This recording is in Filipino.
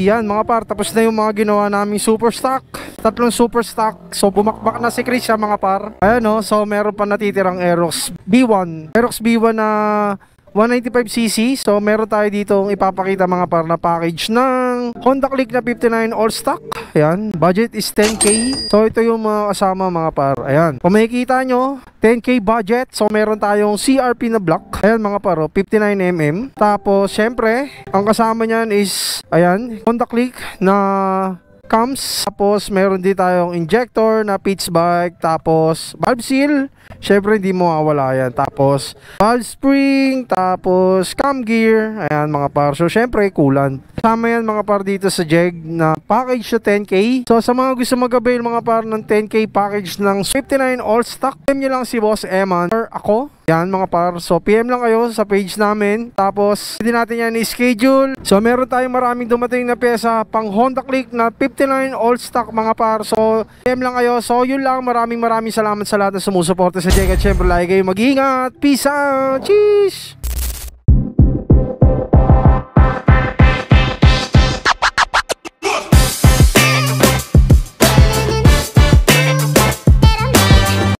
yan mga par, tapos na yung mga ginawa naming super stock. 3 super stock. So bumakbak na si Chris siya mga par. Ayan o, so meron pa natitirang Aerox B1. Aerox B1 na 195cc. So meron tayo dito ipapakita mga par na package ng Honda Click na 59 all stock. Ayan, budget is 10k. So ito yung mga kasama mga par. Ayan, kung makikita nyo 10k budget. So meron tayong CRP na block. Ayan mga par, 59mm. Tapos syempre ang kasama nyan is ayan, Honda Click na cams. Tapos meron din tayong injector na pitch bike. Tapos valve seal, syempre hindi mo mawawala yan. Tapos valve spring. Tapos cam gear. Ayan mga par. So syempre coolant. Kasama yan mga par dito sa Jeg na package na 10k. So sa mga gusto mag-avail mga par ng 10k package ng 59 all stock, PM nyo lang si Boss Eman or ako. Yan mga par. So PM lang kayo sa page namin. Tapos hindi natin yan i-schedule. So meron tayong maraming dumating na pyesa pang Honda Click na 59 all stock mga par. So PM lang kayo. So yun lang. Maraming salamat sa lahat na sumusuporta sa Jeg. At syempre lagi kayo mag-ingat. Peace out. Cheers.